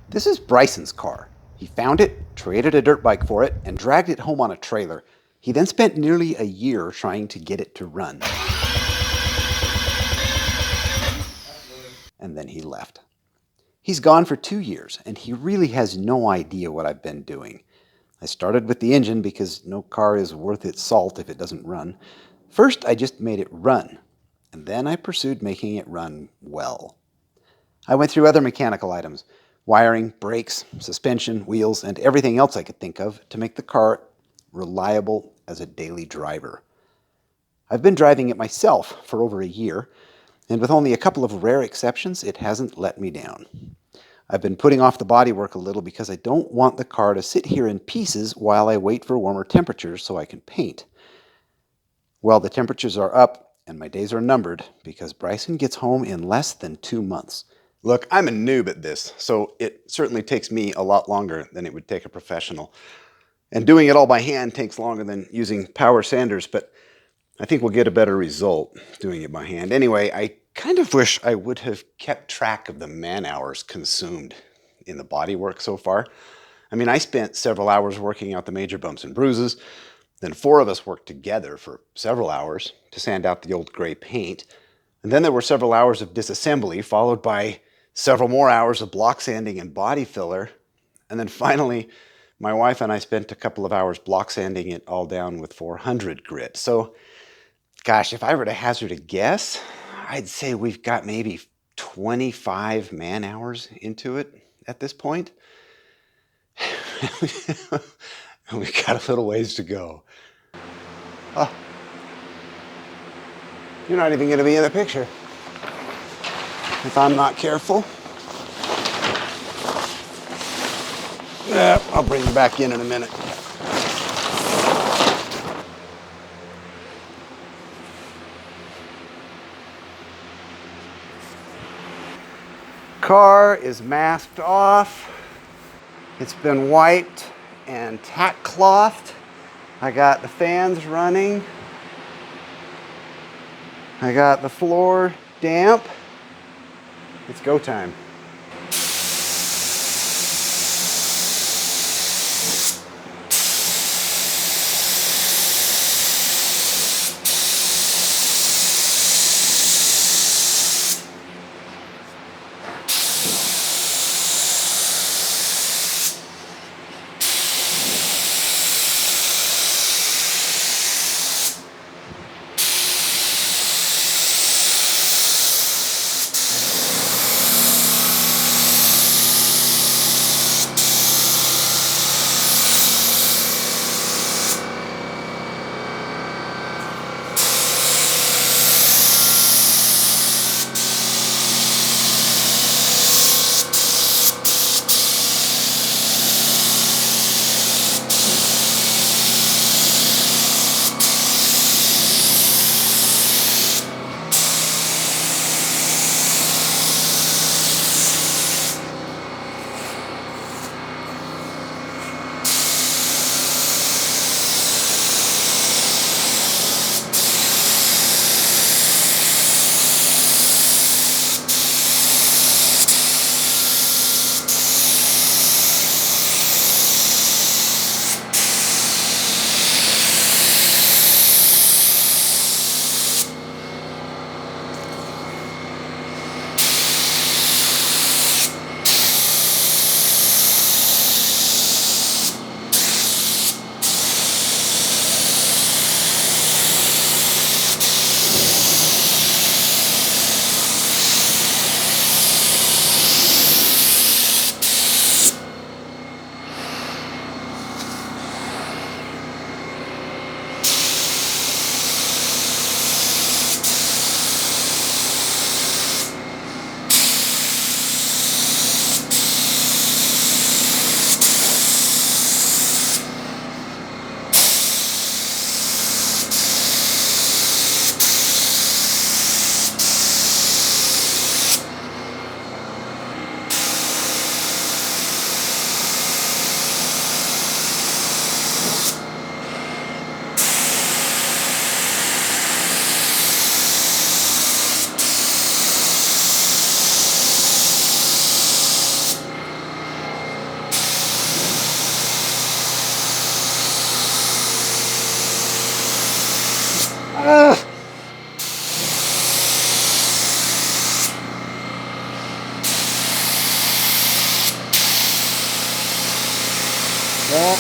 This is Bryson's car. He found it, traded a dirt bike for it, and dragged it home on a trailer. He then spent nearly a year trying to get it to run. And then he left. He's gone for 2 years, and he really has no idea what I've been doing. I started with the engine because no car is worth its salt if it doesn't run. First, I just made it run, and then I pursued making it run well. I went through other mechanical items, wiring, brakes, suspension, wheels, and everything else I could think of to make the car reliable as a daily driver. I've been driving it myself for over a year, and with only a couple of rare exceptions, it hasn't let me down. I've been putting off the bodywork a little because I don't want the car to sit here in pieces while I wait for warmer temperatures so I can paint. Well, the temperatures are up, and my days are numbered because Bryson gets home in less than 2 months. Look, I'm a noob at this, so it certainly takes me a lot longer than it would take a professional. And doing it all by hand takes longer than using power sanders, but I think we'll get a better result doing it by hand. Anyway, I kind of wish I would have kept track of the man-hours consumed in the bodywork so far. I mean, I spent several hours working out the major bumps and bruises. Then 4 of us worked together for several hours to sand out the old gray paint. And then there were several hours of disassembly, followed by several more hours of block sanding and body filler. And then finally, my wife and I spent a couple of hours block sanding it all down with 400 grit. So, gosh, if I were to hazard a guess, I'd say we've got maybe 25 man-hours into it at this point. We've got a little ways to go. Oh, you're not even going to be in the picture if I'm not careful. I'll bring you back in a minute. Car is masked off. It's been wiped and tack clothed. I got the fans running. I got the floor damp. It's go time.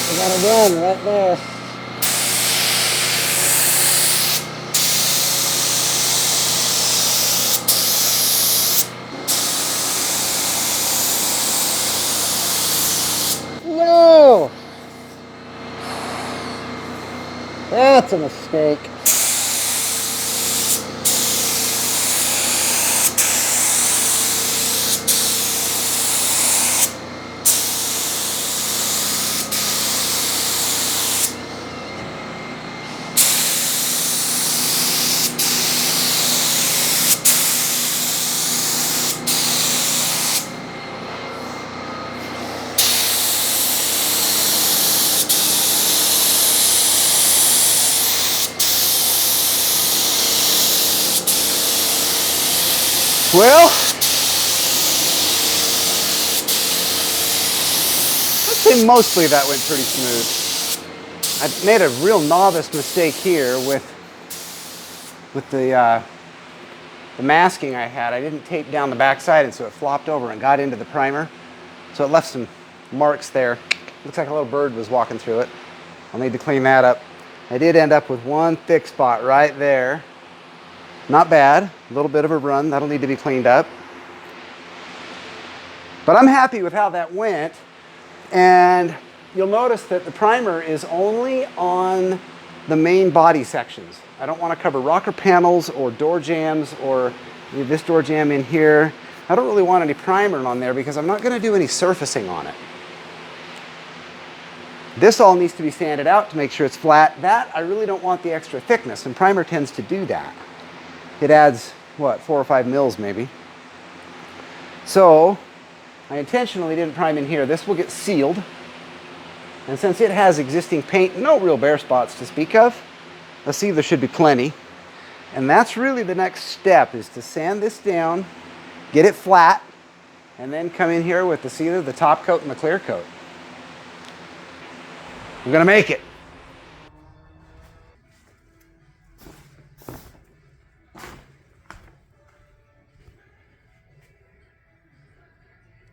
We got a run right there. No! That's a mistake. Well, I'd say mostly that went pretty smooth. I made a real novice mistake here with the masking I had. I didn't tape down the backside, and so it flopped over and got into the primer. So it left some marks there. Looks like a little bird was walking through it. I'll need to clean that up. I did end up with one thick spot right there. Not bad, a little bit of a run. That'll need to be cleaned up. But I'm happy with how that went. And you'll notice that the primer is only on the main body sections. I don't want to cover rocker panels or door jambs or this door jamb in here. I don't really want any primer on there because I'm not going to do any surfacing on it. This all needs to be sanded out to make sure it's flat. That, I really don't want the extra thickness, and primer tends to do that. It adds, what, 4 or 5 mils maybe. So, I intentionally didn't prime in here. This will get sealed. And since it has existing paint, no real bare spots to speak of. Let's see, there should be plenty. And that's really the next step, is to sand this down, get it flat, and then come in here with the sealer, the top coat, and the clear coat. We're gonna make it.